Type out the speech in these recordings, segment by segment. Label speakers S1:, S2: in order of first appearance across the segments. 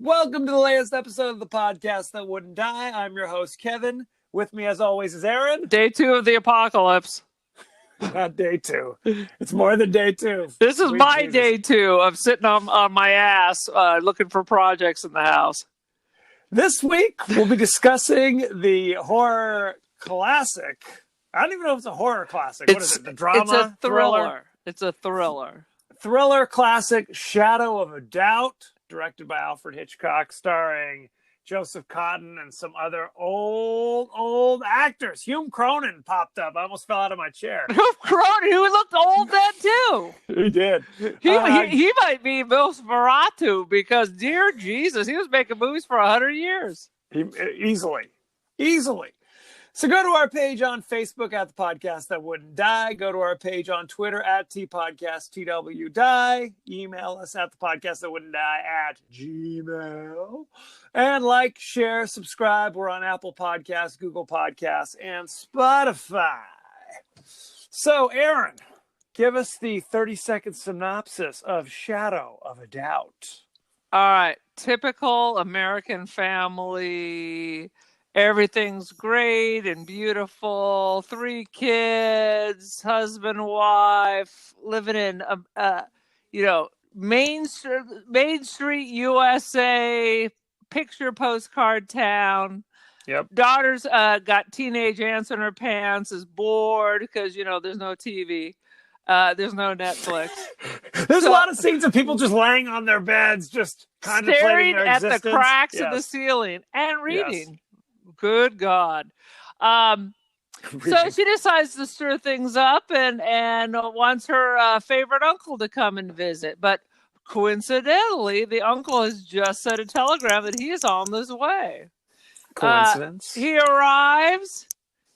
S1: Welcome to the latest episode of the podcast that wouldn't die. I'm your host, Kevin. With me, as always, is Aaron.
S2: Day 2 of the apocalypse.
S1: Not day 2. It's more than day 2.
S2: This is my day 2 of sitting on my ass looking for projects in the house.
S1: This week, we'll be discussing the horror classic. I don't even know if it's a horror classic. What is it? The drama?
S2: It's a thriller. It's a thriller.
S1: Thriller classic, Shadow of a Doubt, directed by Alfred Hitchcock, starring Joseph Cotten and some other old actors. Hume Cronyn popped up. I almost fell out of my chair.
S2: Hume Cronyn, who looked old then too.
S1: He did.
S2: He might be Nosferatu because, dear Jesus, he was making movies for 100 years.
S1: Easily. So go to our page on Facebook at The Podcast That Wouldn't Die. Go to our page on Twitter at TPodcastTWDie. Email us at thepodcastthatwouldn'tdie@gmail. And like, share, subscribe. We're on Apple Podcasts, Google Podcasts, and Spotify. So, Aaron, give us the 30-second synopsis of Shadow of a Doubt.
S2: All right. Typical American family. Everything's great and beautiful. 3 kids, husband, wife, living in Main Street, USA, picture postcard town.
S1: Yep.
S2: Daughter's got teenage ants in her pants, is bored because there's no TV. There's no Netflix.
S1: There's a lot of scenes of people just laying on their beds, just contemplating their existence.
S2: Staring at the cracks in the ceiling and reading. Yes. Good God. So she decides to stir things up and wants her favorite uncle to come and visit. But coincidentally, the uncle has just sent a telegram that he is on his way.
S1: Coincidence?
S2: He arrives.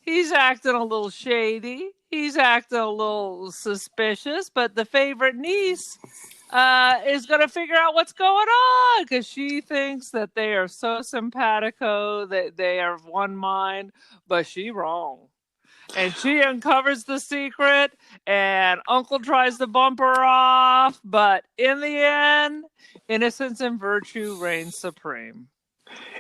S2: He's acting a little shady. He's acting a little suspicious. But the favorite niece is going to figure out what's going on because she thinks that they are so simpatico, that they are of one mind, but she wrong. And she uncovers the secret, and Uncle tries to bump her off, but in the end, innocence and virtue reign supreme.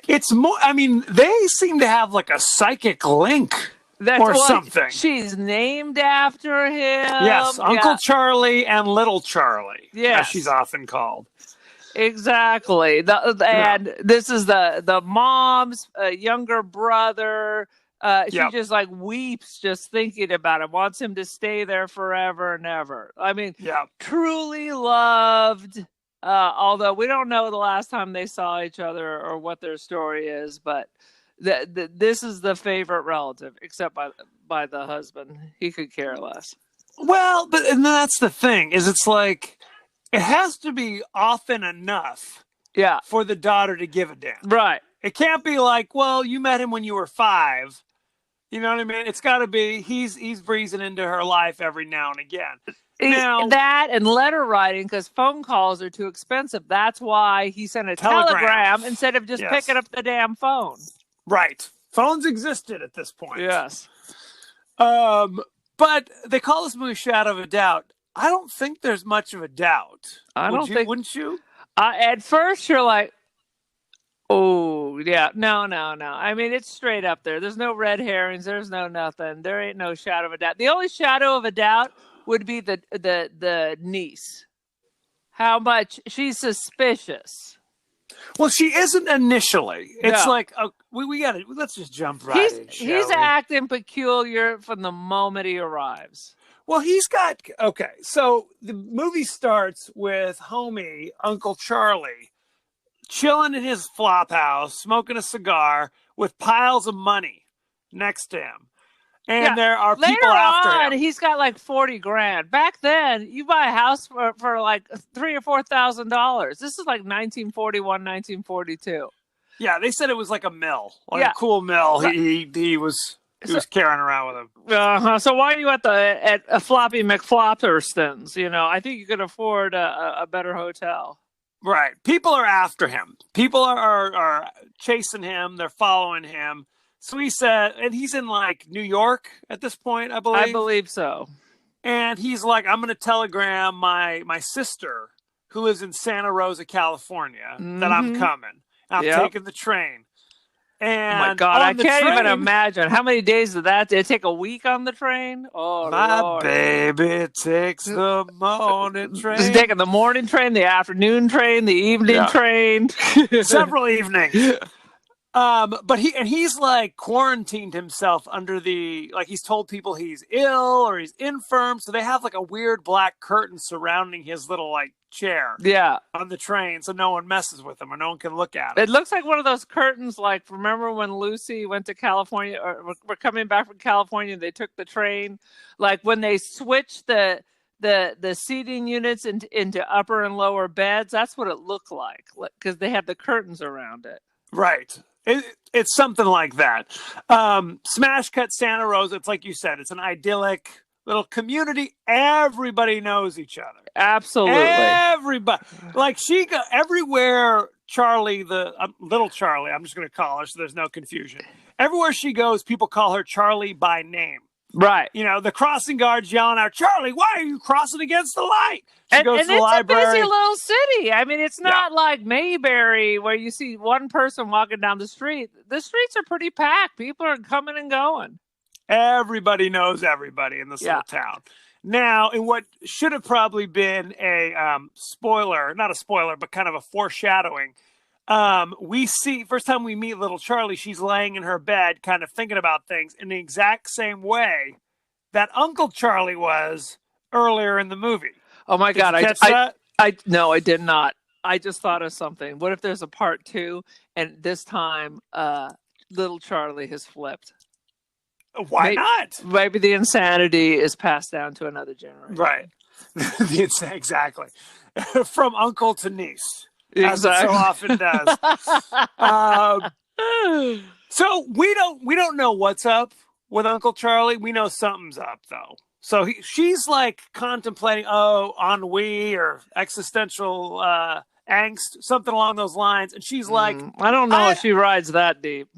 S1: It's more, they seem to have like a psychic link. Something.
S2: She's named after him.
S1: Yes, Uncle Charlie and Little Charlie.
S2: Yes.
S1: As she's often called.
S2: Exactly. This is the mom's younger brother. She just weeps just thinking about him, wants him to stay there forever and ever. Truly loved. Although we don't know the last time they saw each other or what their story is, but this is the favorite relative, except by the husband. He could care less.
S1: Well, and that's the thing, is it's like, it has to be often enough for the daughter to give a damn.
S2: Right.
S1: It can't be like, well, you met him when you were 5. You know what I mean? It's got to be, he's breezing into her life every now and again.
S2: That and letter writing, because phone calls are too expensive. That's why he sent a telegram instead of just picking up the damn phone.
S1: Right. Phones existed at this point.
S2: Yes.
S1: But they call this movie Shadow of a Doubt. I don't think there's much of a doubt. Wouldn't you?
S2: At first, you're like, oh, yeah. No. It's straight up there. There's no red herrings. There's no nothing. There ain't no shadow of a doubt. The only shadow of a doubt would be the niece. How much she's suspicious.
S1: Well, she isn't initially. It's like, we got to, let's just jump right in,
S2: He's acting peculiar from the moment he arrives.
S1: Well, so the movie starts with homie, Uncle Charlie, chilling in his flop house, smoking a cigar with piles of money next to him. And there are people after him.
S2: He's got like $40,000. Back then, you buy a house for like $3,000 or $4,000. This is like 1941, 1942.
S1: Yeah, they said it was like a mill, a cool mill. He was carrying around with him.
S2: So why are you at a Floppy McFlopperston's? I think you could afford a better hotel.
S1: Right. People are after him. People are chasing him. They're following him. So he said, and he's in like New York at this point, I believe.
S2: I believe so.
S1: And he's like, I'm going to telegram my sister who lives in Santa Rosa, California, that I'm coming. I'm taking the train. And
S2: oh my God, I can't
S1: train,
S2: even imagine. How many days did it take a week on the train? Oh,
S1: my
S2: Lord.
S1: baby takes the morning train.
S2: Just taking the morning train, the afternoon train, the evening train.
S1: Several evenings. But he's like quarantined himself under he's told people he's ill or he's infirm. So they have like a weird black curtain surrounding his little like chair on the train. So no one messes with him or no one can look at him.
S2: It looks like one of those curtains. Like, remember when Lucy went to California or we're coming back from California, they took the train, like when they switched the seating units into upper and lower beds. That's what it looked like because they had the curtains around it.
S1: Right. It's something like that. Smash Cut Santa Rosa. It's like you said. It's an idyllic little community. Everybody knows each other.
S2: Absolutely.
S1: Everybody. Like everywhere. Charlie, little Charlie. I'm just going to call her so there's no confusion. Everywhere she goes, people call her Charlie by name.
S2: Right.
S1: You know, the crossing guards yelling out, "Charlie, why are you crossing against the light?" She goes to the library.
S2: It's a busy little city. I mean, it's not like Mayberry where you see one person walking down the street. The streets are pretty packed. People are coming and going.
S1: Everybody knows everybody in this little town. Now, in what should have probably been a spoiler, not a spoiler, but kind of a foreshadowing, we see, first time we meet little Charlie, she's laying in her bed kind of thinking about things in the exact same way that Uncle Charlie was earlier in the movie.
S2: Oh my God. No, I did not. I just thought of something. What if there's a part 2 and this time little Charlie has flipped?
S1: Why not?
S2: Maybe the insanity is passed down to another generation.
S1: Right. Exactly. From uncle to niece.
S2: Exactly.
S1: As it so often does. So we don't know what's up with Uncle Charlie. We know something's up though. So she's like contemplating, ennui or existential angst, something along those lines. And she's like,
S2: I don't know if she rides that deep.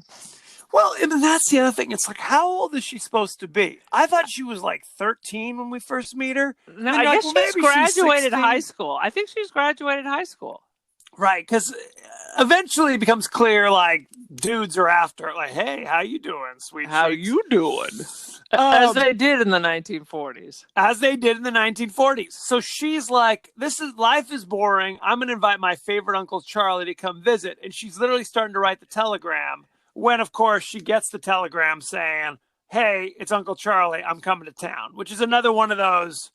S1: Well, and that's the other thing. It's like, how old is she supposed to be? I thought she was like 13 when we first meet her.
S2: No, I guess she's graduated high school. I think she's graduated high school.
S1: Right, because eventually it becomes clear, like, dudes are after it. Like, hey, how you doing, sweet
S2: How
S1: cheeks?
S2: you doing? As they did in the 1940s.
S1: As they did in the 1940s. So she's like, life is boring. I'm going to invite my favorite Uncle Charlie to come visit. And she's literally starting to write the telegram when, of course, she gets the telegram saying, hey, it's Uncle Charlie. I'm coming to town, which is another one of those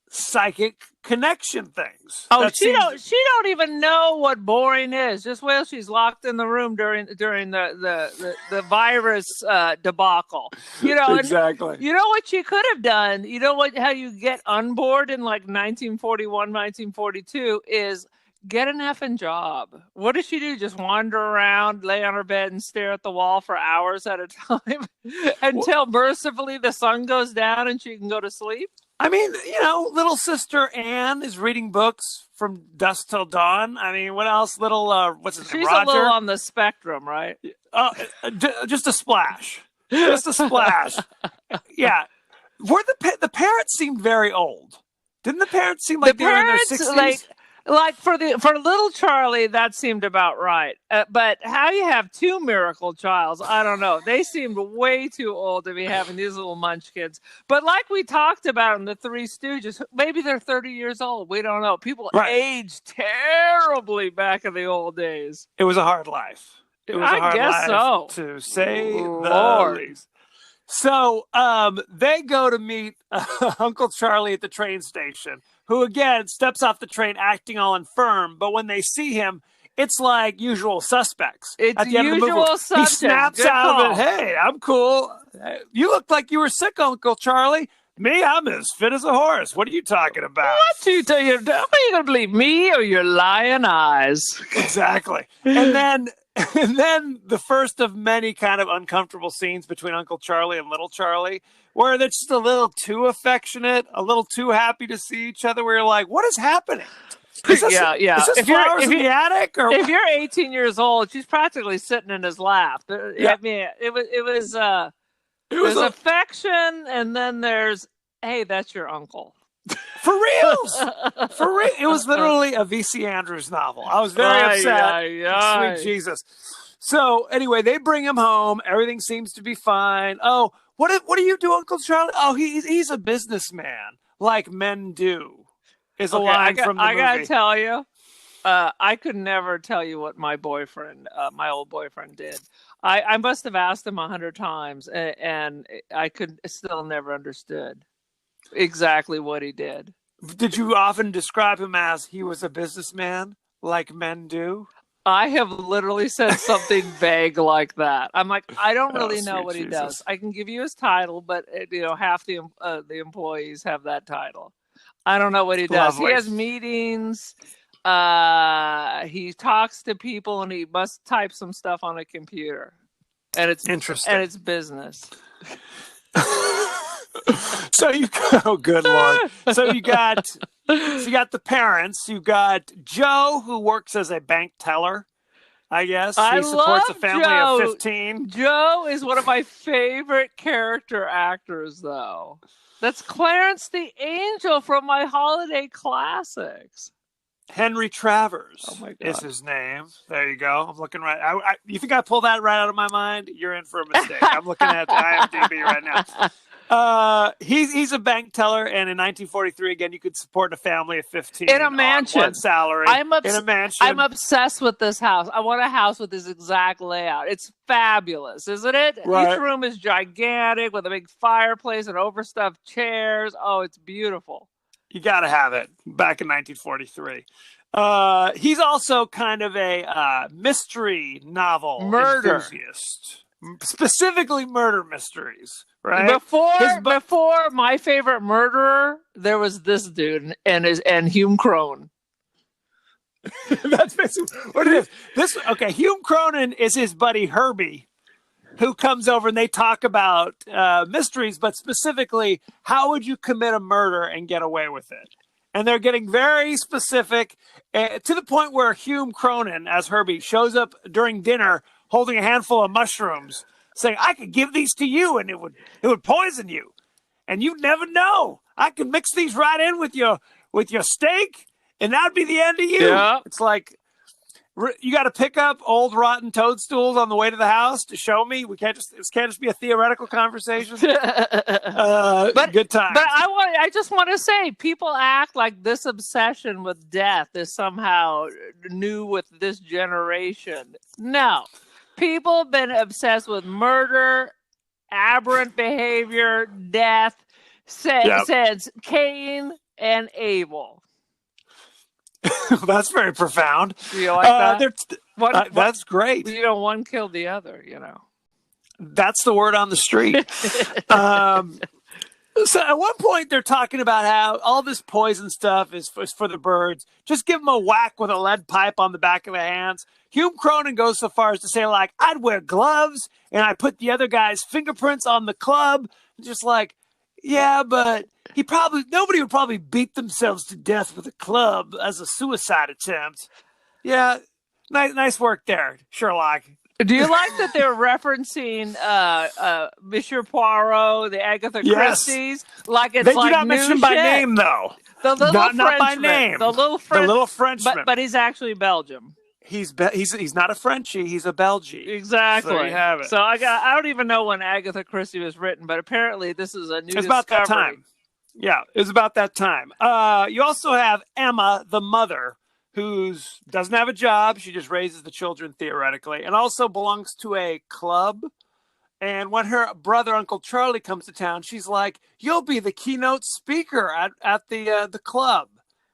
S1: psychic connection things.
S2: Oh, she don't even know what boring is. Just while she's locked in the room during the virus debacle. You know,
S1: exactly.
S2: You know what she could have done? You know how you get unbored in like 1941, 1942 is get an effing job. What does she do? Just wander around, lay on her bed and stare at the wall for hours at a time until mercifully the sun goes down and she can go to sleep?
S1: I mean, you know, little sister Anne is reading books from dusk till dawn. I mean, what else? Little, what's his name?
S2: She's
S1: Roger?
S2: a little on the spectrum, right?
S1: Just a splash. Just a splash. Yeah. The parents seemed very old. Didn't the parents seem like they were in their 60s?
S2: Like for little Charlie, that seemed about right. But how you have two miracle childs, I don't know. They seemed way too old to be having these little munchkins. But like we talked about in the Three Stooges, maybe they're 30 years old. We don't know. People aged terribly back in the old days.
S1: It was a hard life. It was a hard life, to say the least. So they go to meet Uncle Charlie at the train station, who, again, steps off the train acting all infirm. But when they see him, it's like Usual Suspects.
S2: It's
S1: at the end of the movie, he snaps out of it. Hey, I'm cool. You look like you were sick, Uncle Charlie. Me, I'm as fit as a horse. What are you talking about?
S2: What you tell you? Are you going to believe me or your lying eyes?
S1: Exactly. And then the first of many kind of uncomfortable scenes between Uncle Charlie and Little Charlie, where they're just a little too affectionate, a little too happy to see each other, where you're like, what is happening? Is this flowers in the attic? Or
S2: if you're 18 years old, she's practically sitting in his lap. Yeah. I mean, there's affection, and then there's, hey, that's your uncle.
S1: For reals. For real. It was literally a V.C. Andrews novel. I was very upset. Sweet Jesus. So anyway, they bring him home. Everything seems to be fine. Oh, what do you do, Uncle Charlie? Oh, he's a businessman, like men do. Is a line from the movie.
S2: I gotta tell you, I could never tell you what my old boyfriend did. I must have asked him 100 times, and I could still never understood exactly what he did.
S1: Did you often describe him as he was a businessman, like men do?
S2: I have literally said something vague like that. I'm like, I don't really know what he does. I can give you his title, but half the employees have that title. I don't know what he does. Lovely. He has meetings. He talks to people, and he must type some stuff on a computer. And it's
S1: interesting.
S2: And it's business.
S1: So oh, good Lord. So you got the parents. You got Joe, who works as a bank teller, I guess. He supports a family of 15.
S2: Joe is one of my favorite character actors, though. That's Clarence the Angel from my holiday classics.
S1: Henry Travers
S2: is
S1: his name. There you go. I'm looking right. You think I pulled that right out of my mind? You're in for a mistake. I'm looking at IMDb right now. He's a bank teller, and in 1943, again, you could support a family of 15
S2: in a mansion,
S1: on one salary. In a mansion.
S2: I'm obsessed with this house. I want a house with this exact layout. It's fabulous, isn't it? Right. Each room is gigantic with a big fireplace and overstuffed chairs. Oh, it's beautiful.
S1: You got to have it. Back in 1943. He's also kind of a mystery novel enthusiast. Specifically murder mysteries, right?
S2: Before my favorite murderer, there was this dude and Hume Cronyn.
S1: That's basically what it is. Hume Cronyn is his buddy Herbie, who comes over and they talk about mysteries, but specifically, how would you commit a murder and get away with it? And they're getting very specific to the point where Hume Cronyn, as Herbie, shows up during dinner holding a handful of mushrooms, saying, "I could give these to you and it would poison you. And you'd never know. I could mix these right in with your steak, and that'd be the end of you."
S2: Yeah.
S1: It's like, you got to pick up old rotten toadstools on the way to the house to show me. This can't just be a theoretical conversation. But good time.
S2: But I just want to say, people act like this obsession with death is somehow new with this generation. No, people have been obsessed with murder, aberrant behavior, death since Cain and Abel.
S1: That's very profound.
S2: Do you like that?
S1: That's great.
S2: One killed the other,
S1: That's the word on the street. So at one point, they're talking about how all this poison stuff is for the birds. Just give them a whack with a lead pipe on the back of the hands. Hume Cronyn goes so far as to say, like, I'd wear gloves, and I put the other guy's fingerprints on the club. Just like, yeah, but nobody would probably beat themselves to death with a club as a suicide attempt. Yeah, nice work there, Sherlock.
S2: Do you like that they're referencing Monsieur Poirot, the Agatha Christie's? Like it's
S1: they do not mention him by name, though.
S2: The little Frenchman.
S1: Not by name.
S2: The little
S1: Frenchman.
S2: But he's actually Belgium.
S1: He's not a Frenchie. He's a Belgie.
S2: Exactly.
S1: So you have it.
S2: So I don't even know when Agatha Christie was written, but apparently this is a new discovery.
S1: It's about that time. Yeah, it was about that time. You also have Emma, the mother, who doesn't have a job. She just raises the children theoretically, and also belongs to a club. And when her brother, Uncle Charlie, comes to town, she's like, "You'll be the keynote speaker at the club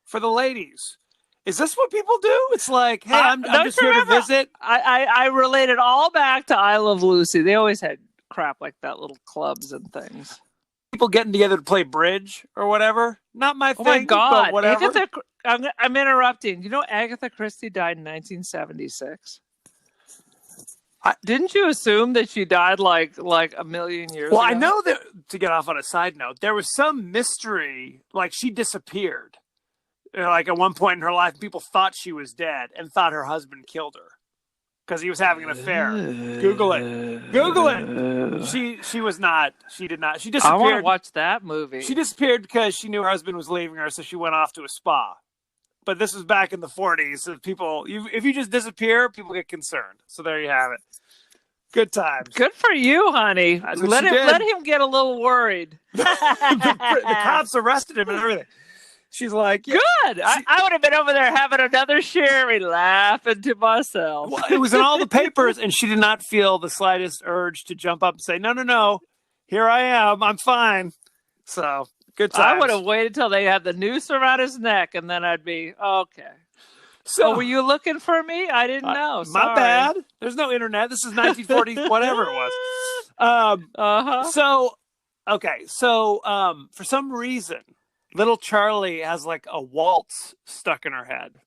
S1: for the ladies." Is this what people do? It's like, hey, I'm just here to visit.
S2: I relate it all back to I Love Lucy. They always had crap like that, little clubs and things.
S1: People getting together to play bridge or whatever. Not my thing.
S2: Oh my God.
S1: But whatever.
S2: I'm interrupting. You know, Agatha Christie died in 1976. Didn't you assume that she died like a million years ago?
S1: Well, I know that, to get off on a side note, there was some mystery, like she disappeared. Like at one point in her life, people thought she was dead and thought her husband killed her. because he was having an affair. Google it. Google it. She was not. She did not. She disappeared.
S2: I want to watch that movie.
S1: She disappeared because she knew her husband was leaving her, so she went off to a spa. But this was back in the 40s. So people, if you just disappear, people get concerned. So there you have it. Good times.
S2: Good for you, honey. Let him get a little worried.
S1: the cops arrested him and everything. She's like, yeah.
S2: Good. I would have been over there having another sherry, laughing to myself.
S1: Well, it was in all the papers, and she did not feel the slightest urge to jump up and say, no, here I am. I'm fine. So, good times.
S2: I would have waited till they had the noose around his neck, and then I'd be, okay. So, were you looking for me? I didn't know. Sorry.
S1: My bad. There's no internet. This is 1940, whatever it was. So, for some reason, little Charlie has like a waltz stuck in her head.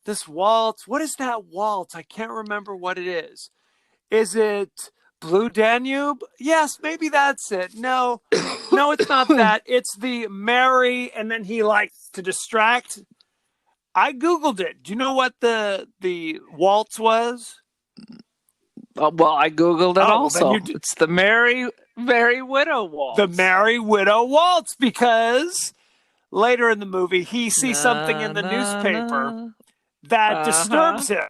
S1: This waltz, what is that waltz? I can't remember what it is. Is it Blue Danube? Yes, maybe that's it. No, it's not that. It's the Mary, and then he likes to distract. I Googled it. Do you know what the waltz was?
S2: Well, I Googled it also. It's the Merry Widow Waltz.
S1: The Merry Widow Waltz, because later in the movie, he sees something in the newspaper that disturbs him.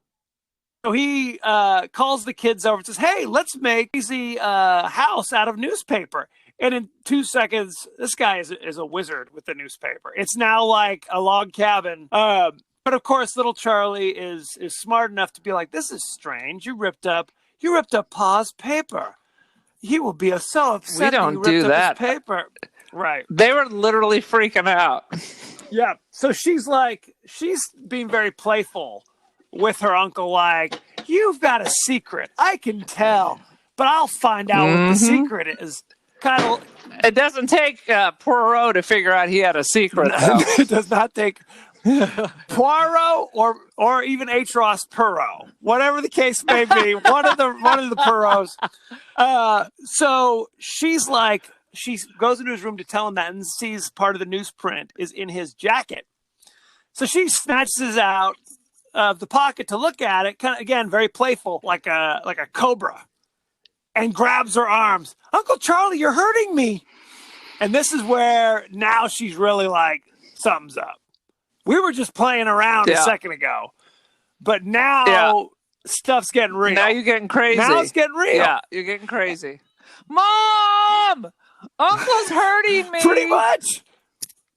S1: So he calls the kids over and says, hey, let's make easy house out of newspaper. And in 2 seconds, this guy is a wizard with the newspaper. It's now like a log cabin. But of course, little Charlie is smart enough to be like, this is strange. You ripped up Pa's paper. He will be so upset.
S2: We don't do that.
S1: Paper. Right.
S2: They were literally freaking out.
S1: Yeah. So she's being very playful with her uncle, like, you've got a secret. I can tell, but I'll find out what the secret is. Kind of.
S2: It doesn't take Poirot to figure out he had a secret.
S1: It does not take Poirot or even H. Ross Perot, whatever the case may be. one of the Perots. So she's like, she goes into his room to tell him that, and sees part of the newsprint is in his jacket. So she snatches out of the pocket to look at it, kind of, again, very playful, like a cobra, and grabs her arms. Uncle Charlie, you're hurting me. And this is where now she's really like, something's up. We were just playing around a second ago, but now stuff's getting real.
S2: Now you're getting crazy.
S1: Now it's getting real.
S2: Yeah, you're getting crazy. Mom! Uncle's hurting me.
S1: Pretty much.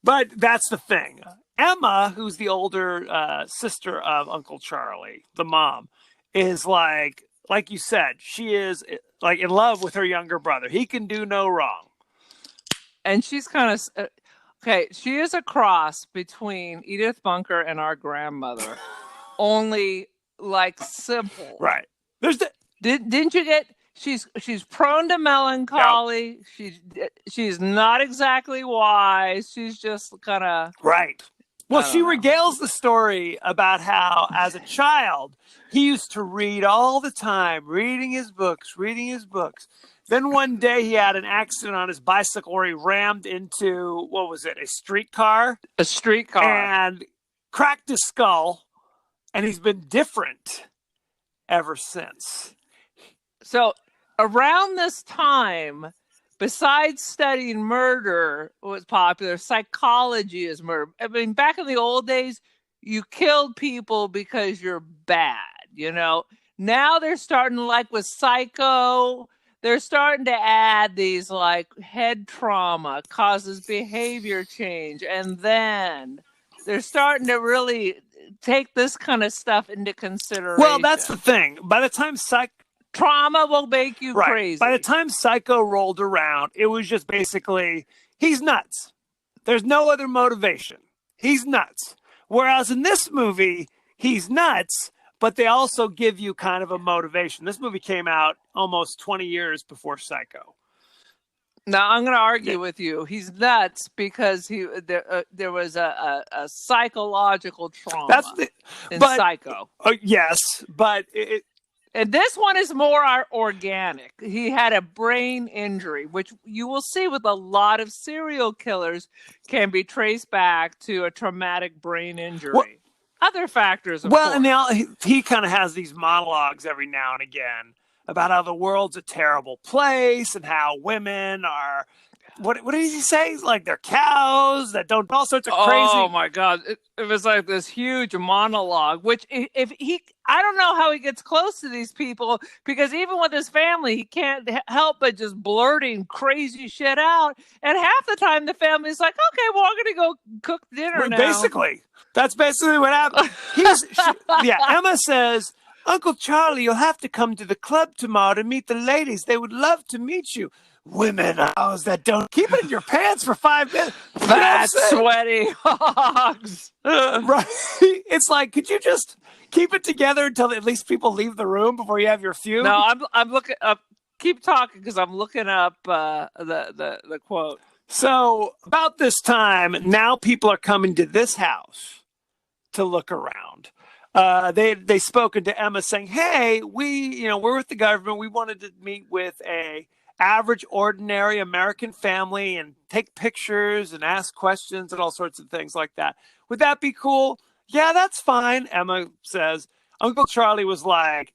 S1: But that's the thing. Emma, who's the older sister of Uncle Charlie, the mom, is like you said, she is like in love with her younger brother. He can do no wrong.
S2: And she's kind of, okay, she is a cross between Edith Bunker and our grandmother. Only like simple.
S1: Right.
S2: Didn't you get, she's prone to melancholy. Yep. She's not exactly wise. She's just kind of.
S1: Right. Well, she regales the story about how, as a child, he used to read all the time, reading his books. Then one day he had an accident on his bicycle where he rammed into, what was it, a streetcar?
S2: A streetcar.
S1: And cracked his skull, and he's been different ever since.
S2: So around this time, besides studying murder was popular, psychology is murder. I mean, back in the old days, you killed people because you're bad, you know. Now they're starting, like with Psycho, they're starting to add these like head trauma causes behavior change. And then they're starting to really take this kind of stuff into consideration.
S1: Well, that's the thing. By the time
S2: trauma will make you crazy.
S1: By the time Psycho rolled around, it was just basically, he's nuts. There's no other motivation. He's nuts. Whereas in this movie, he's nuts, but they also give you kind of a motivation. This movie came out almost 20 years before Psycho.
S2: Now, I'm going to argue with you. He's nuts because there was a psychological trauma in Psycho.
S1: Yes, but
S2: and this one is more organic. He had a brain injury, which you will see with a lot of serial killers can be traced back to a traumatic brain injury.
S1: Well,
S2: other factors, of
S1: Well,
S2: course.
S1: and he kind of has these monologues every now and again about how the world's a terrible place and how women are. What did he say? Like they're cows that don't all sorts of
S2: Oh
S1: crazy.
S2: my God. It was like this huge monologue, which if he, I don't know how he gets close to these people because even with his family, he can't help but just blurting crazy shit out. And half the time the family's like, okay, well, I'm going to go cook dinner now.
S1: Basically, that's basically what happened. Emma says, Uncle Charlie, you'll have to come to the club tomorrow to meet the ladies. They would love to meet you. Women house that don't keep it in your pants for 5 minutes.
S2: That's sweaty hogs.
S1: Right. It's like, could you just keep it together until at least people leave the room before you have your feud?
S2: No, I'm looking up. Keep talking because I'm looking up the quote.
S1: So about this time, now people are coming to this house to look around. They spoken to Emma saying, "Hey, we're with the government. We wanted to meet with a average, ordinary American family and take pictures and ask questions and all sorts of things like that. Would that be cool?" "Yeah, that's fine," Emma says. Uncle Charlie was like,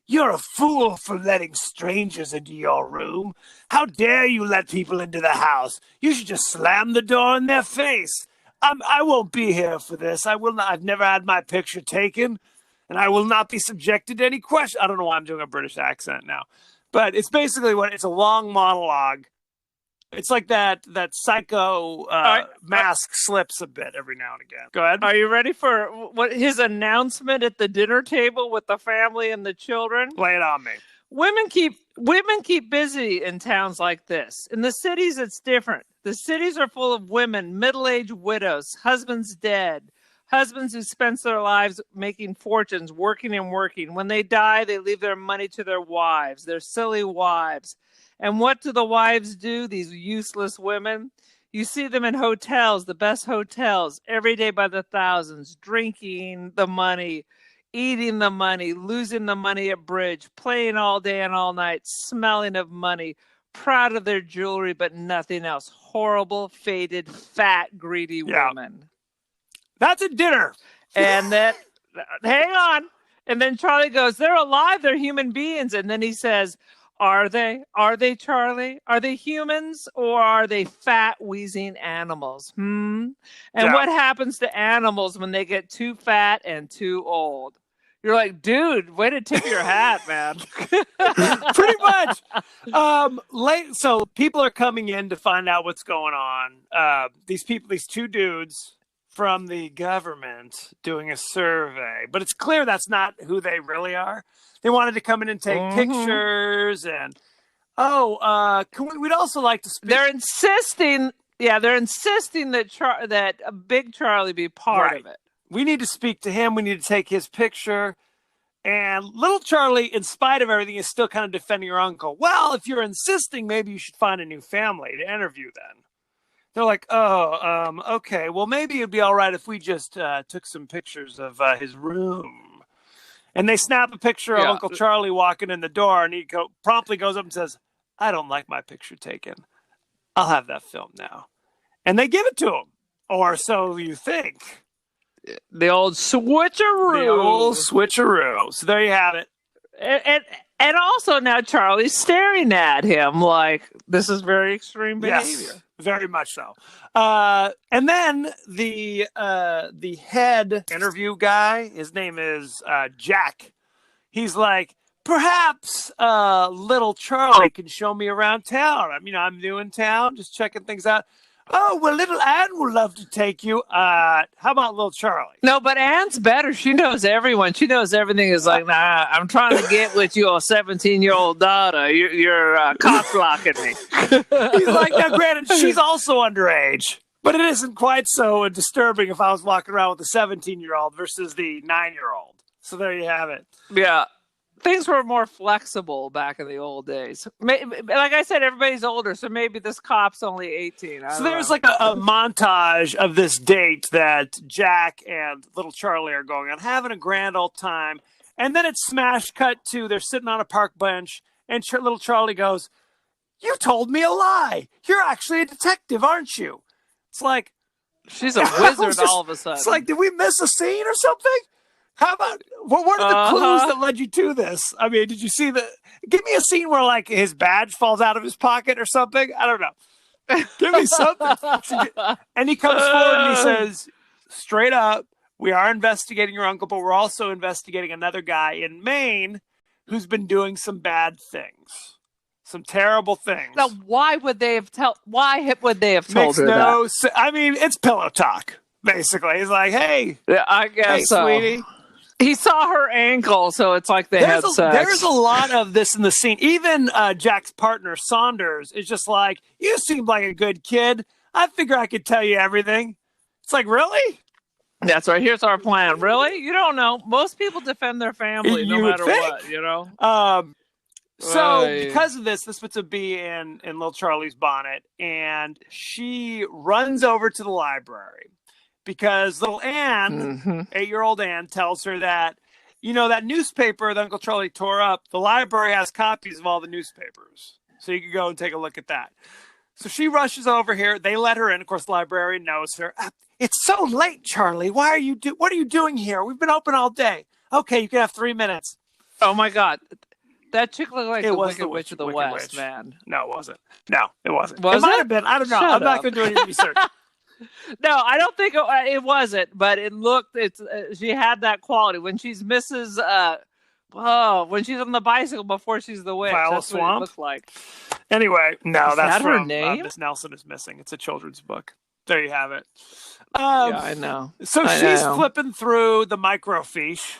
S1: "You're a fool for letting strangers into your room. How dare you let people into the house? You should just slam the door in their face. I won't be here for this. I will not. I've never had my picture taken, and I will not be subjected to any question." I don't know why I'm doing a British accent now. But it's basically it's a long monologue. It's like that psycho mask slips a bit every now and again. Go ahead.
S2: Are you ready for what his announcement at the dinner table with the family and the children?
S1: Lay it on me.
S2: Women keep busy in towns like this. In the cities, it's different. The cities are full of women, middle-aged widows, husbands dead, husbands who spend their lives making fortunes, working and working. When they die, they leave their money to their wives, their silly wives. And what do the wives do, these useless women? You see them in hotels, the best hotels, every day by the thousands, drinking the money, eating the money, losing the money at bridge, playing all day and all night, smelling of money, proud of their jewelry, but nothing else. Horrible, faded, fat, greedy women.
S1: That's a dinner.
S2: And then, hang on. And then Charlie goes, "They're alive. They're human beings." And then he says, Are they? Are they, Charlie? Are they humans or are they fat, wheezing animals? And what happens to animals when they get too fat and too old? You're like, dude, way to tip your hat, man.
S1: Pretty much. So people are coming in to find out what's going on. These two dudes from the government doing a survey, but it's clear that's not who they really are. They wanted to come in and take pictures and we'd also like to speak.
S2: They're insisting that Big Charlie be part of it.
S1: We need to speak to him. We need to take his picture. And little Charlie, in spite of everything, is still kind of defending her uncle. "Well, if you're insisting, maybe you should find a new family to interview then." They're like, okay. Well, maybe it'd be all right if we just took some pictures of his room. And they snap a picture of Uncle Charlie walking in the door, and he promptly goes up and says, "I don't like my picture taken. I'll have that filmed now." And they give it to him. Or so you think.
S2: The old switcheroo.
S1: So there you have it.
S2: And also now Charlie's staring at him like this is very extreme behavior.
S1: Yes, very much so. And then the head interview guy, his name is Jack. He's like, "Perhaps little Charlie can show me around town. I'm new in town, just checking things out." "Oh, well, little Anne would love to take you. How about little Charlie?"
S2: No, but Anne's better. She knows everyone. She knows everything is like, "Nah, I'm trying to get with your 17-year-old daughter. You're cock-blocking me."
S1: He's like, now granted, she's also underage, but it isn't quite so disturbing if I was walking around with a 17-year-old versus the 9-year-old. So there you have it.
S2: Yeah. Things were more flexible back in the old days. Like I said, everybody's older, so maybe this cop's only 18.
S1: So there's like a montage of this date that Jack and little Charlie are going on, having a grand old time. And then it's smash cut to they're sitting on a park bench, and little Charlie goes, "You told me a lie. You're actually a detective, aren't you?" It's like,
S2: She's a
S1: I
S2: wizard
S1: was just-
S2: all of a sudden.
S1: It's like, did we miss a scene or something? How about what are the clues that led you to this? I mean, did you see give me a scene where like his badge falls out of his pocket or something? I don't know. Give me something. And he comes forward and he says, straight up, we are investigating your uncle, but we're also investigating another guy in Maine who's been doing some bad things, some terrible things.
S2: Now, why would they have told
S1: Makes
S2: her
S1: no
S2: that?
S1: I mean, it's pillow talk, basically. He's like, hey,
S2: Yeah, I guess
S1: hey,
S2: so.
S1: sweetie.
S2: He saw her ankle, so it's like they had sex.
S1: There's a lot of this in the scene. Even Jack's partner, Saunders, is just like, you seem like a good kid. I figure I could tell you everything. It's like, really?
S2: That's right. Here's our plan. Really? You don't know. Most people defend their family no
S1: You would
S2: matter
S1: think.
S2: what, you know?
S1: So
S2: Right.
S1: because of this puts a bee in little Charlie's bonnet, and she runs over to the library because little Anne, 8-year-old Anne, tells her that, that newspaper that Uncle Charlie tore up, the library has copies of all the newspapers. So you can go and take a look at that. So she rushes over here. They let her in. Of course, the librarian knows her. It's so late, Charlie. What are you doing here? We've been open all day. Okay, you can have 3 minutes.
S2: Oh, my God. That chick looked like
S1: It
S2: the
S1: was
S2: Wicked
S1: the
S2: Witch of the
S1: Wicked
S2: West,
S1: Witch.
S2: man.
S1: No, it wasn't. No, it wasn't.
S2: Was
S1: it might
S2: it?
S1: have been. I don't know.
S2: Shut
S1: I'm not
S2: up.
S1: going to do any research.
S2: No, I don't think it wasn't, but it looked. She had that quality when she's Mrs. When she's on the bicycle before she's the witch.
S1: Viola
S2: That's what
S1: Swamp?
S2: it looked like.
S1: Anyway, no,
S2: Is
S1: that's
S2: that her
S1: from
S2: name?
S1: Miss Nelson is Missing. It's a children's book. There you have it.
S2: Yeah, I know.
S1: So
S2: I
S1: she's
S2: know.
S1: flipping through the microfiche.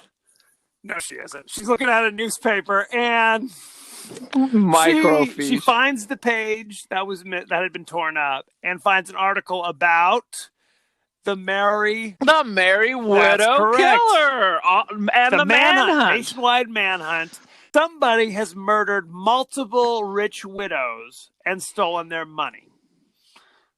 S1: No, she isn't. She's looking at a newspaper, and
S2: Microfiche.
S1: she finds the page that had been torn up, and finds an article about the Merry
S2: Widow
S1: correct.
S2: Killer and the manhunt.
S1: nationwide manhunt. Somebody has murdered multiple rich widows and stolen their money.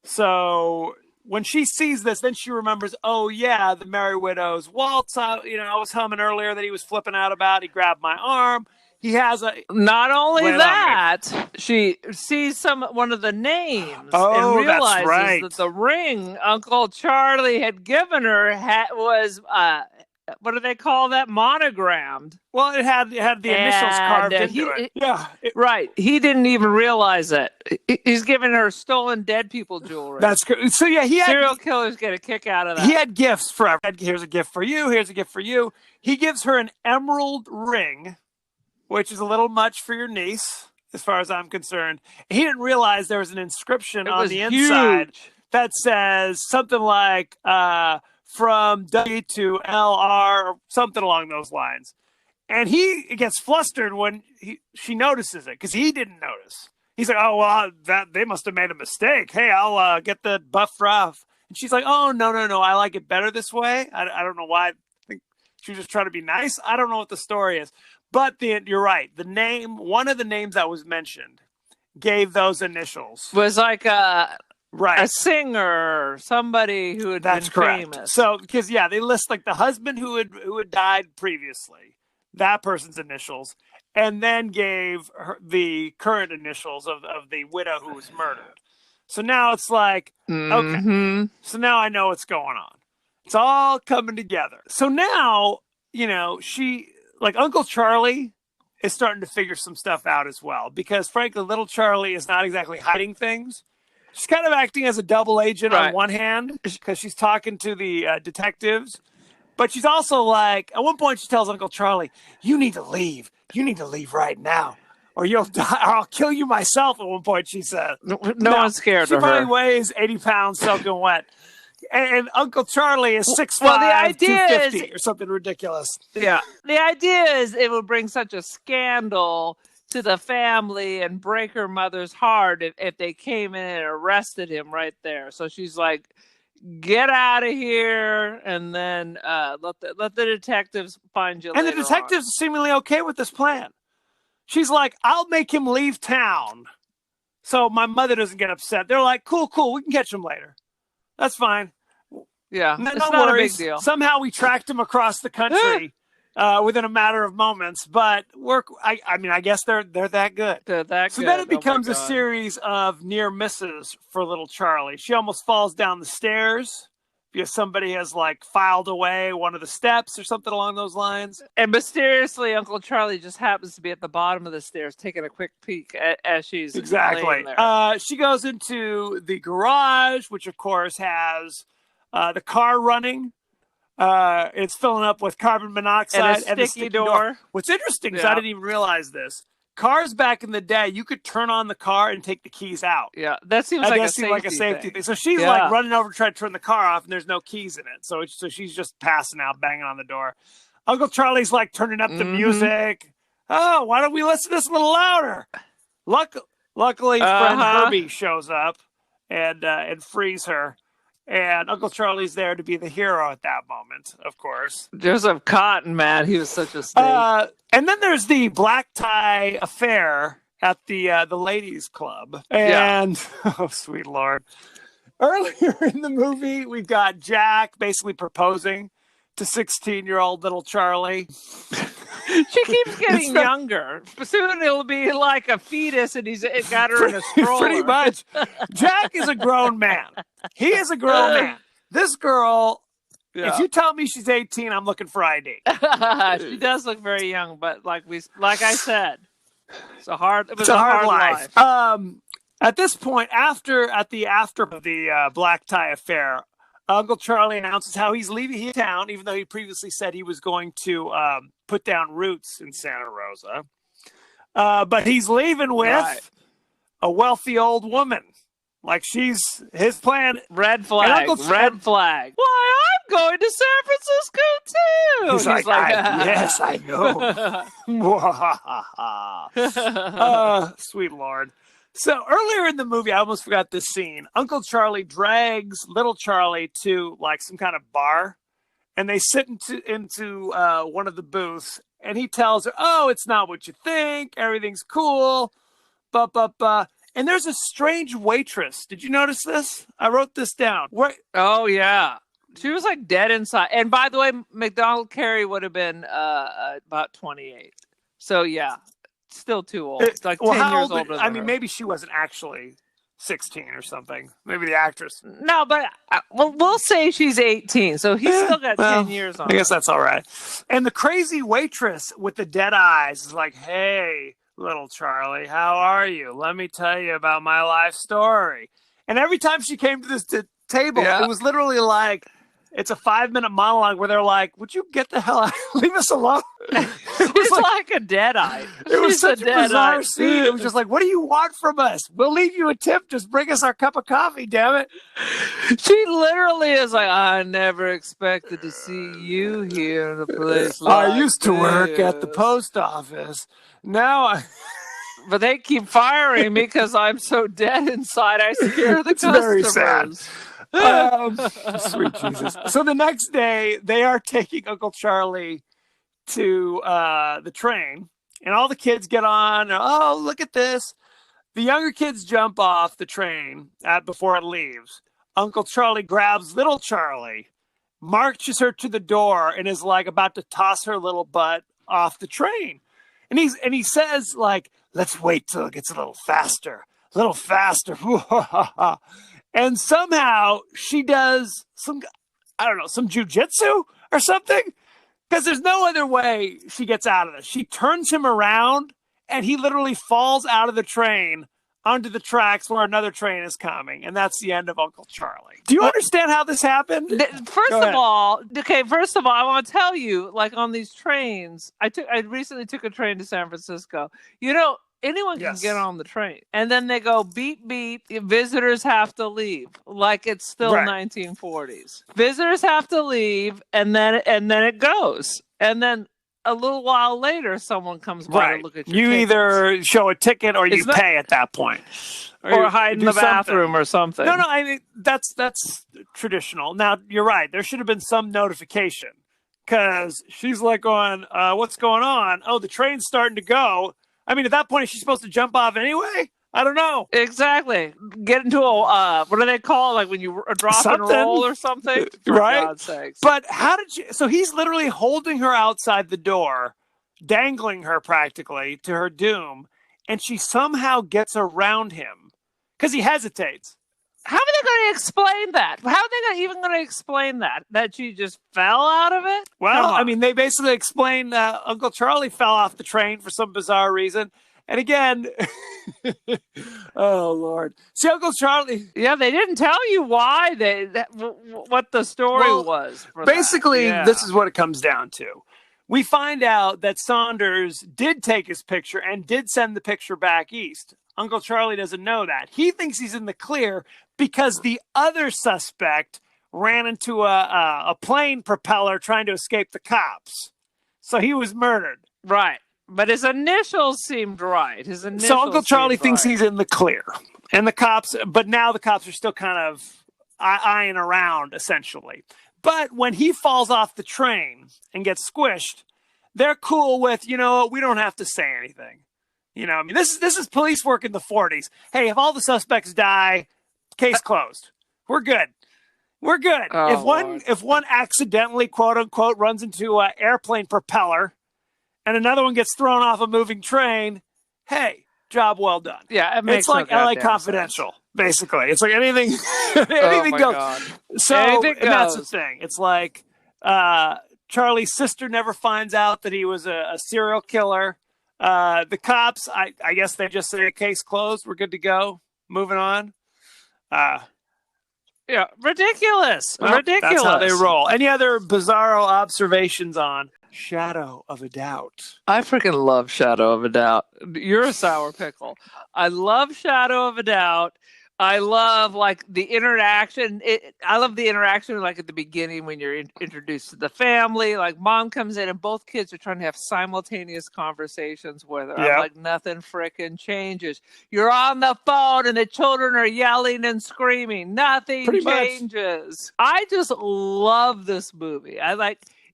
S1: So when she sees this, then she remembers, oh yeah, the Merry Widow's waltz. I was humming earlier that he was flipping out about. He grabbed my arm. He has a.
S2: Not only
S1: Wait on
S2: that, she sees one of the names
S1: Oh,
S2: and
S1: that's
S2: realizes
S1: right.
S2: that the ring Uncle Charlie had given her was what do they call that? Monogrammed.
S1: Well, it had the initials carved
S2: And,
S1: into it. Yeah,
S2: Right. He didn't even realize it. He's giving her stolen dead people jewelry.
S1: that's good. So yeah, he had
S2: Serial killers get a kick out of that.
S1: He had gifts for here's a gift for you. Here's a gift for you. He gives her an emerald ring, which is a little much for your niece, as far as I'm concerned. He didn't realize there was an inscription on the inside that says something like from W to LR or something along those lines. And he gets flustered when she notices it because he didn't notice. He's like, oh, well, they must have made a mistake. Hey, I'll get the buff rough. And she's like, oh, no. I like it better this way. I don't know why. I think she was just trying to be nice. I don't know what the story is. But you're right. One of the names that was mentioned gave those initials.
S2: Was like a
S1: Right.
S2: singer, somebody who had
S1: That's
S2: been
S1: correct.
S2: famous.
S1: So, because they list like the husband who had died previously, that person's initials, and then gave her the current initials of the widow who was murdered. So now it's like, okay, so now I know what's going on. It's all coming together. So now, Uncle Charlie is starting to figure some stuff out as well, because frankly, little Charlie is not exactly hiding things. She's kind of acting as a double agent on one hand because she's talking to the detectives. But she's also like, at one point she tells Uncle Charlie, you need to leave. You need to leave right now or you'll die. Or I'll kill you myself at one point, she says.
S2: No one's scared
S1: she
S2: of her.
S1: probably weighs 80 pounds soaking wet. And Uncle Charlie is 6'5",
S2: Well, the idea
S1: 250 or something ridiculous.
S2: Yeah. The idea is it would bring such a scandal to the family and break her mother's heart if they came in and arrested him right there. So she's like, get out of here, and then let the detectives find you
S1: And
S2: later
S1: the detectives are seemingly okay with this plan. She's like, I'll make him leave town so my mother doesn't get upset. They're like, cool, we can catch him later. That's fine.
S2: Yeah,
S1: No
S2: it's not
S1: worries.
S2: a big deal.
S1: Somehow we tracked him across the country within a matter of moments. But I guess they're that good.
S2: They're that
S1: So
S2: good.
S1: then it
S2: Oh my
S1: becomes a
S2: God.
S1: series of near misses for little Charlie. She almost falls down the stairs because somebody has like filed away one of the steps or something along those lines.
S2: And mysteriously, Uncle Charlie just happens to be at the bottom of the stairs, taking a quick peek as she's laying there.
S1: She goes into the garage, which of course has the car running. It's filling up with carbon monoxide
S2: and a sticky door.
S1: What's interesting is I didn't even realize this. Cars back in the day, you could turn on the car and take the keys out.
S2: Yeah, that seems like a safety thing.
S1: So she's like running over to try to turn the car off, and there's no keys in it. So she's just passing out, banging on the door. Uncle Charlie's like turning up the music. Oh, why don't we listen to this a little louder? Luckily, friend Herbie shows up and frees her. And Uncle Charlie's there to be the hero at that moment, of course.
S2: Joseph Cotton, man, he was such a snake.
S1: And then there's the black tie affair at the ladies' club. And, oh, sweet Lord. Earlier in the movie, we've got Jack basically proposing to 16-year-old little Charlie.
S2: She keeps getting younger. Soon it'll be like a fetus, and he's got her in a stroller.
S1: Pretty much. Jack is a grown man. He is a grown man. This girl, if you tell me she's 18, I'm looking for ID.
S2: She does look very young, but like I said, it's a hard life.
S1: At this point, after of the black tie affair, Uncle Charlie announces how he's leaving town, even though he previously said he was going to put down roots in Santa Rosa. But he's leaving with a wealthy old woman. Like she's his plan.
S2: Red flag. Red flag. Why, I'm going to San Francisco too.
S1: He's like yes, I know. Sweet Lord. So earlier in the movie, I almost forgot this scene. Uncle Charlie drags little Charlie to like some kind of bar, and they sit into one of the booths, and he tells her, "Oh, it's not what you think. Everything's cool." And there's a strange waitress. Did you notice this? I wrote this down.
S2: Oh yeah, she was like dead inside. And by the way, McDonald Carey would have been about 28. So yeah. Still too old. It's like 10 years older than her.
S1: Maybe she wasn't actually 16 or something. Maybe the actress.
S2: No, but we'll say she's 18, so he's still got 10 years on
S1: I guess that's all right. And the crazy waitress with the dead eyes is like, "Hey, little Charlie, how are you? Let me tell you about my life story." And every time she came to this table, it was literally like, it's a 5-minute monologue where they're like, "Would you get the hell out? Leave us alone."
S2: It's like a dead-eye.
S1: It was such a bizarre scene. It was just like, "What do you want from us? We'll leave you a tip. Just bring us our cup of coffee, damn it."
S2: She literally is like, "I never expected to see you here in a place like
S1: I used to work at the post office. Now
S2: But they keep firing me because I'm so dead inside. I scare the customers."
S1: Very sad. Sweet Jesus. So the next day, they are taking Uncle Charlie to the train, and all the kids get on. Oh, look at this. The younger kids jump off the train before it leaves. Uncle Charlie grabs little Charlie, marches her to the door, and is like about to toss her little butt off the train. And he says, like, "Let's wait till it gets a little faster. A little faster." And somehow she does some jujitsu or something, because there's no other way she gets out of this. She turns him around, and he literally falls out of the train onto the tracks where another train is coming, and that's the end of Uncle Charlie. Do you understand how this happened?
S2: First of all, I want to tell you, like on these trains, I recently took a train to San Francisco. You know, anyone can get on the train, and then they go beep beep. Visitors have to leave, like it's still 1940s. Visitors have to leave, and then it goes, and then a little while later, someone comes by to look at your tickets.
S1: Either show a ticket or you pay at that point,
S2: or hide in the bathroom or something.
S1: No, I mean that's traditional. Now you're right. There should have been some notification, because she's like going, "What's going on? Oh, the train's starting to go." I mean, at that point, is she supposed to jump off anyway? I don't know.
S2: Exactly. Get into a, what do they call it? Like when you drop and roll or something? For God's sakes.
S1: But how did you, so he's literally holding her outside the door, dangling her practically to her doom, and she somehow gets around him because he hesitates.
S2: How are they going to explain that? How are they even going to explain that she just fell out of it?
S1: Well, I mean, they basically explained Uncle Charlie fell off the train for some bizarre reason. And again, oh Lord, see Uncle Charlie.
S2: Yeah, they didn't tell you why what the story was.
S1: Basically, this is what it comes down to. We find out that Saunders did take his picture and did send the picture back east. Uncle Charlie doesn't know that. He thinks he's in the clear because the other suspect ran into a plane propeller trying to escape the cops. So he was murdered.
S2: Right. But his initials seemed right.
S1: So Uncle Charlie thinks he's in the clear. And the cops, but now the cops are still kind of eyeing around, essentially. But when he falls off the train and gets squished, they're cool with, we don't have to say anything. I mean, this is police work in the 40s. Hey, if all the suspects die, case closed. We're good. We're good.
S2: Oh,
S1: if one accidentally, quote unquote, runs into an airplane propeller and another one gets thrown off a moving train, hey, job well done.
S2: Yeah, it makes
S1: it's like LA Confidential, basically. It's like anything anything goes.
S2: God.
S1: So
S2: Anything
S1: and that's the
S2: goes.
S1: thing. It's like Charlie's sister never finds out that he was a serial killer. The cops, I guess they just say case closed. We're good to go. Moving on.
S2: Yeah, ridiculous.
S1: Well,
S2: Ridiculous.
S1: That's how they roll. Any other bizarro observations on Shadow of a Doubt?
S2: I freaking love Shadow of a Doubt. You're a sour pickle. I love Shadow of a Doubt. I love the interaction. I love the interaction at the beginning when you're introduced to the family. Mom comes in and both kids are trying to have simultaneous conversations with her.
S1: Yeah.
S2: I'm nothing frickin' changes. You're on the phone and the children are yelling and screaming. Nothing
S1: Pretty much.
S2: changes. I just love this movie.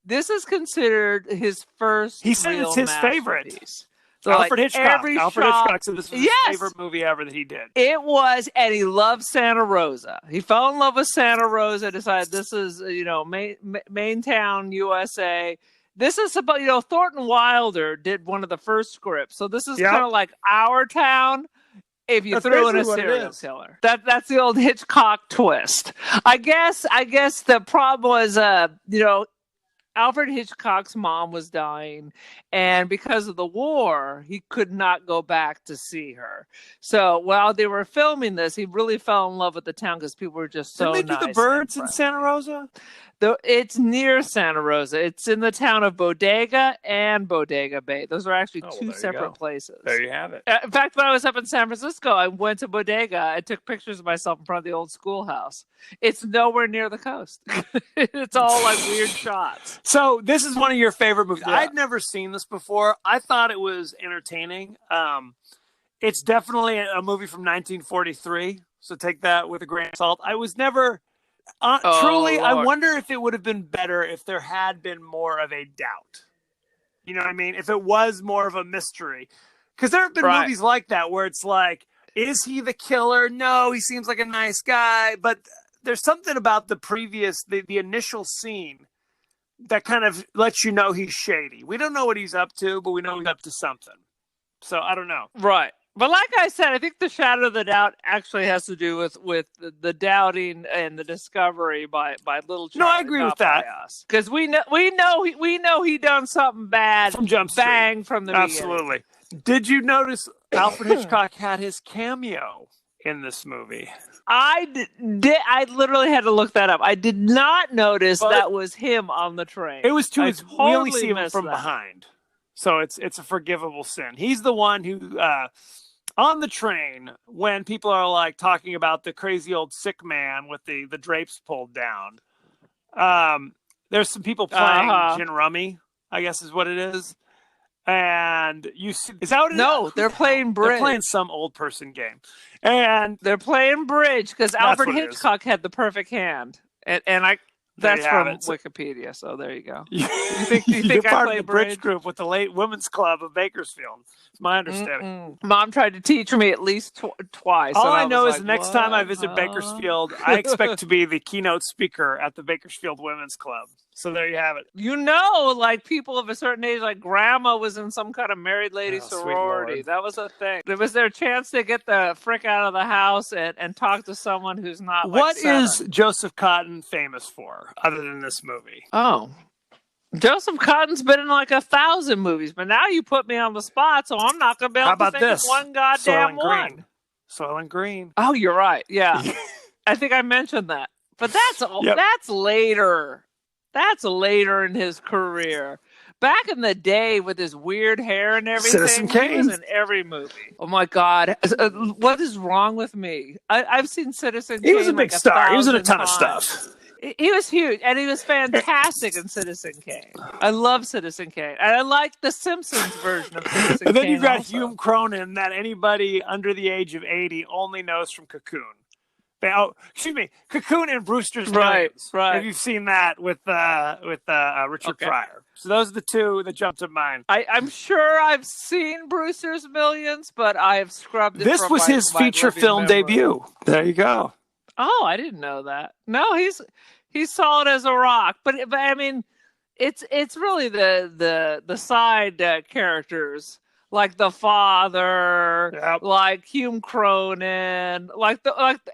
S2: This is considered his first.
S1: He said it's his favorite.
S2: Masterpiece. So
S1: Alfred Hitchcock. Hitchcock said this was his
S2: Yes.
S1: favorite movie ever that he did.
S2: It was, and he loved Santa Rosa. He fell in love with Santa Rosa, decided this is, main town, USA. This is about, Thornton Wilder did one of the first scripts. So this is kind of like Our Town if you threw in a serial killer. That's the old Hitchcock twist. I guess the problem was, Alfred Hitchcock's mom was dying, and because of the war, he could not go back to see her. So while they were filming this, he really fell in love with the town because people were just so nice.
S1: Didn't they do the birds in Santa Rosa?
S2: It's near Santa Rosa. It's in the town of Bodega and Bodega Bay. Those are actually two separate places.
S1: There you have it.
S2: In fact, when I was up in San Francisco, I went to Bodega. I took pictures of myself in front of the old schoolhouse. It's nowhere near the coast. It's all weird shots.
S1: So this is one of your favorite movies.
S2: Yeah.
S1: I'd never seen this before. I thought it was entertaining. It's definitely a movie from 1943. So take that with a grain of salt. I was never... truly,
S2: Lord.
S1: I wonder if it would have been better if there had been more of a doubt. You know what I mean? If it was more of a mystery. Because there have been movies like that where it's like, is he the killer? No, he seems like a nice guy. But there's something about the initial scene that kind of lets you know he's shady. We don't know what he's up to, but we know he's up to something. So I don't know.
S2: Right. But like I said, I think the Shadow of the Doubt actually has to do with the doubting and the discovery by little Charlie.
S1: No, I agree with that.
S2: Because we know he done something bad
S1: From Jump Street.
S2: Bang from the beginning.
S1: Absolutely. Did you notice Alfred Hitchcock had his cameo in this movie?
S2: I literally had to look that up. I did not notice that was him on the train.
S1: It was we only
S2: totally
S1: see him from behind. So it's a forgivable sin. He's the one who on the train, when people are talking about the crazy old sick man with the drapes pulled down, there's some people playing gin rummy, I guess is what it is. And you see, is that what it is?
S2: No, they're playing bridge.
S1: They're playing some old person game. And
S2: they're playing bridge because Alfred Hitchcock had the perfect hand. And that's from Wikipedia, so there you go.
S1: You
S2: think I
S1: part
S2: play
S1: of the bridge group with the late women's club of Bakersfield. It's my understanding.
S2: Mom tried to teach me at least twice.
S1: All I know is the next time I visit Bakersfield, I expect to be the keynote speaker at the Bakersfield Women's Club. So there you have it.
S2: You know, like people of a certain age, like grandma was in some kind of married lady
S1: Oh, sweet
S2: sorority.
S1: Lord.
S2: That was a thing. It was their chance to get the frick out of the house and talk to someone who's not like
S1: What
S2: seven.
S1: is Joseph Cotton famous for, other than this movie?
S2: Oh. Joseph Cotton's been in like 1,000 movies, but now you put me on the spot, so I'm not going to be
S1: How
S2: able to
S1: about
S2: think of
S1: this?
S2: one
S1: Soil
S2: goddamn
S1: and
S2: one.
S1: Green. Soil and Green.
S2: Oh, you're right. Yeah. I think I mentioned that. But that's later. That's later in his career. Back in the day with his weird hair and everything,
S1: Citizen Kane.
S2: he was in every movie. Oh my God. What is wrong with me? I've seen Citizen Kane.
S1: He was a big
S2: like
S1: star. He was in a
S2: 1,000
S1: ton of
S2: times.
S1: stuff.
S2: He was huge, and he was fantastic in Citizen Kane. I love Citizen Kane, and I like the Simpsons version of Citizen Kane.
S1: And then you've got
S2: also.
S1: Hume Cronin, that anybody under the age of 80 only knows from Cocoon. Oh, excuse me, Cocoon and Brewster's Millions.
S2: Right.
S1: If you've seen that with Richard Pryor. So those are the two that jump to mind.
S2: I'm sure I've seen Brewster's Millions, but I've scrubbed it.
S1: This was his feature film debut. There you go.
S2: Oh, I didn't know that. No, he's solid as a rock. But I mean, it's really the side characters, like the father, like Hume Cronin,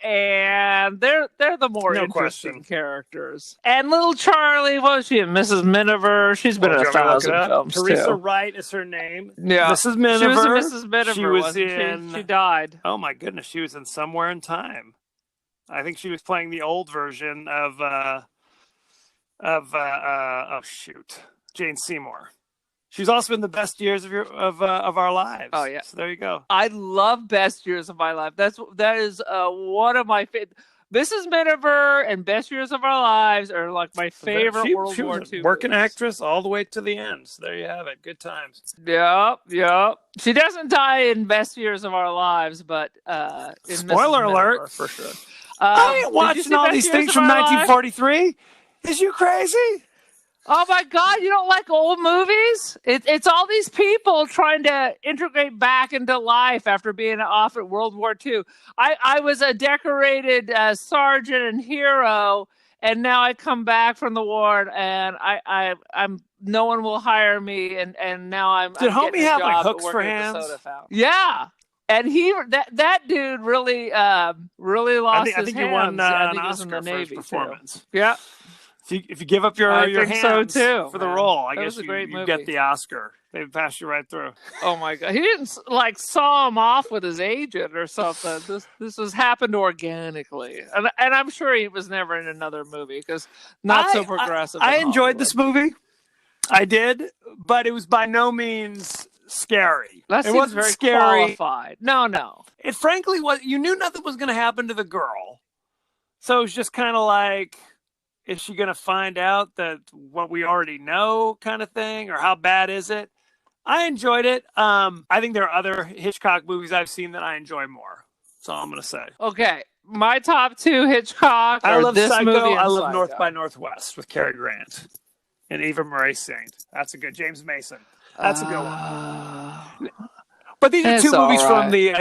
S2: and they're the more interesting characters. And little Charlie, what was she? Mrs. Miniver. She's been in 1,000 films
S1: Teresa
S2: too.
S1: Wright is her name.
S2: Yeah,
S1: Mrs. Miniver.
S2: She was in Mrs. Miniver.
S1: She was in.
S2: She died.
S1: Oh my goodness, she was in Somewhere in Time. I think she was playing the old version of Jane Seymour. She's also in The Best Years of Our Lives.
S2: Oh yeah,
S1: so there you go.
S2: I love Best Years of My Life. That is one of my favorite. Mrs. Miniver and Best Years of Our Lives are like my favorite World War II.
S1: Working actress all the way to the end. So there you have it. Good times.
S2: Yep. She doesn't die in Best Years of Our Lives, but in
S1: spoiler
S2: Mrs.
S1: alert
S2: Miniver, for sure.
S1: I ain't watching all these things from 1943. Is you crazy?
S2: Oh my God, you don't like old movies? It's all these people trying to integrate back into life after being off at World War II. I was a decorated sergeant and hero, and now I come back from the war, and I'm no one will hire me, and now I'm.
S1: Did
S2: I'm
S1: Homie have like hooks for hands?
S2: Yeah. And that dude really lost his hands.
S1: I think he won an Oscar for his performance.
S2: Too. Yeah.
S1: If you give up your hands
S2: so too,
S1: for the role, I
S2: that
S1: guess
S2: you
S1: get the Oscar. They passed you right through.
S2: Oh my God! He didn't like saw him off with his agent or something. This was happened organically, and I'm sure he was never in another movie because not so progressive.
S1: I enjoyed this movie. I did, but it was by no means scary.
S2: That seems very
S1: scary.
S2: Qualified. No.
S1: It frankly was. You knew nothing was going to happen to the girl, so it was just kind of like, is she going to find out that what we already know, kind of thing, or how bad is it? I enjoyed it. I think there are other Hitchcock movies I've seen that I enjoy more. That's all I'm going to say.
S2: Okay, my top two Hitchcock.
S1: I love
S2: this
S1: Psycho.
S2: movie
S1: I love
S2: Psycho.
S1: North by Northwest with Cary Grant and Eva Marie Saint. That's a good. James Mason. That's a good one. But these are two movies from the.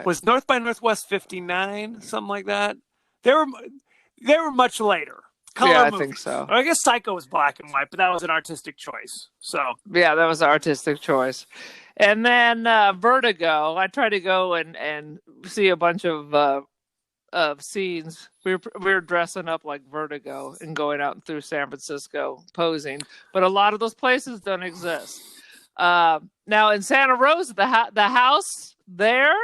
S1: Was North by Northwest 59, something like that? They were much later. Color
S2: I
S1: movies.
S2: think so.
S1: I guess Psycho was black and white, but that was an artistic choice. So
S2: yeah, that was an artistic choice. And then Vertigo. I tried to go and see a bunch of scenes. We were dressing up like Vertigo and going out through San Francisco posing, but a lot of those places don't exist. Now in Santa Rosa, the house there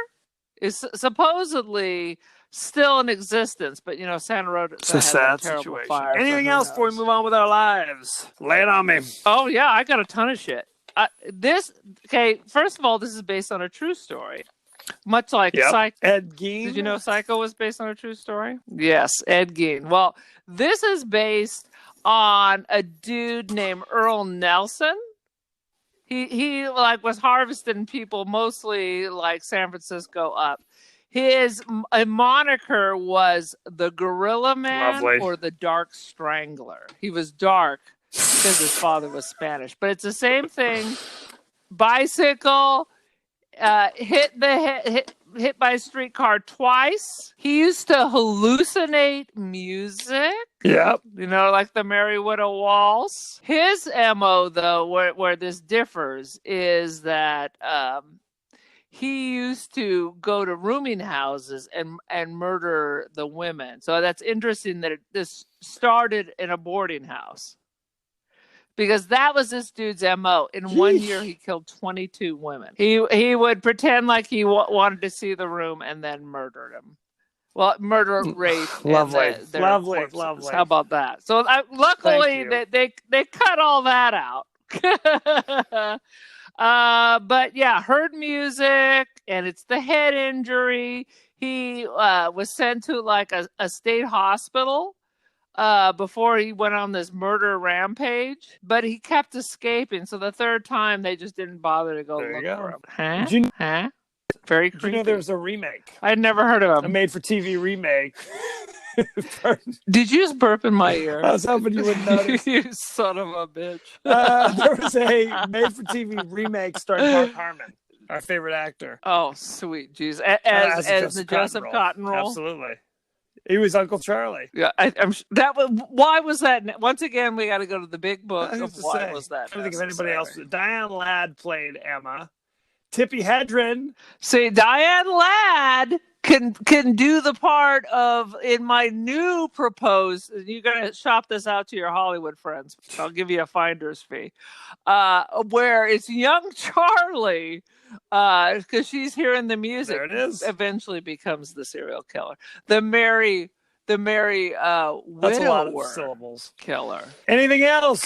S2: is supposedly still in existence, but Santa Rosa
S1: it's a sad situation.
S2: Fire,
S1: anything else before we move on with our lives? Lay it on me.
S2: Oh yeah, I got a ton of shit. First of all, this is based on a true story, much like Psycho.
S1: Ed Gein.
S2: Did you know Psycho was based on a true story? Yes, Ed Gein. Well, this is based on a dude named Earl Nelson. He was harvesting people, mostly like San Francisco up. His moniker was the Gorilla Man or the Dark Strangler. He was dark because his father was Spanish, but it's the same thing. Bicycle, hit hit by a streetcar twice. He used to hallucinate music.
S1: Yep.
S2: Like the Merry Widow Waltz. His MO, though, where this differs, is that he used to go to rooming houses and murder the women. So that's interesting that this started in a boarding house. Because that was this dude's MO. In 1 year, he killed 22 women. He would pretend like he wanted to see the room and then murdered them. Well, murder, rape,
S1: lovely.
S2: Lovely. How about that? So luckily, they cut all that out. But yeah, heard music, and it's the head injury. He was sent to like a state hospital before he went on this murder rampage, but he kept escaping. So the third time, they just didn't bother to go look for him. Huh? Very creepy.
S1: Did you know there was a remake?
S2: I'd never heard of him.
S1: A made-for-TV remake.
S2: Did you just burp in my ear?
S1: I was hoping you wouldn't notice.
S2: You son of a bitch.
S1: There was a made-for-TV remake starring Mark Harmon, our favorite actor.
S2: Oh, sweet. Jeez. As the Joseph Cotton role?
S1: Absolutely. He was Uncle Charlie.
S2: Yeah, why was that? Once again, we got to go to the big book of why was that.
S1: I don't think of anybody else. Diane Ladd played Emma. Tippi Hedren.
S2: See, Diane Ladd can do the part of in my new proposed. You're gonna shop this out to your Hollywood friends. I'll give you a finder's fee. Where it's young Charlie, because she's hearing the music.
S1: There it is.
S2: Eventually becomes the serial killer. The Mary widower.
S1: That's a lot of syllables.
S2: Killer.
S1: Anything else?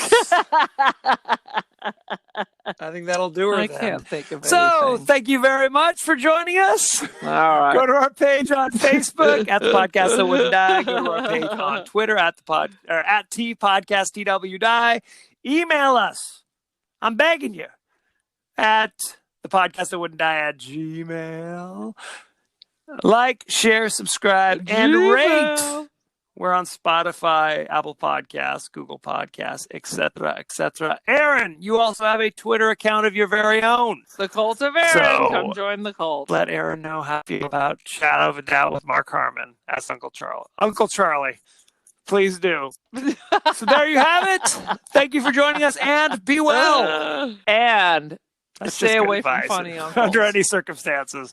S1: I think that'll do her.
S2: I can't think of anything.
S1: So, thank you very much for joining us.
S2: All right.
S1: Go to our page on Facebook at the Podcast That Wouldn't Die. Go to our page on Twitter at T Podcast TW Die. Email us. I'm begging you at the Podcast That Wouldn't Die at Gmail. Like, share, subscribe, and rate. We're on Spotify, Apple Podcasts, Google Podcasts, etc., etc. Aaron, you also have a Twitter account of your very own.
S2: The Cult of Aaron.
S1: So,
S2: come join the cult.
S1: Let Aaron know how you feel about Shadow of a Doubt with Mark Harmon as Uncle Charlie. Uncle Charlie, please do. So there you have it. Thank you for joining us, and be well.
S2: And
S1: That's
S2: stay
S1: just good
S2: away from
S1: advice.
S2: funny uncles.
S1: Under any circumstances.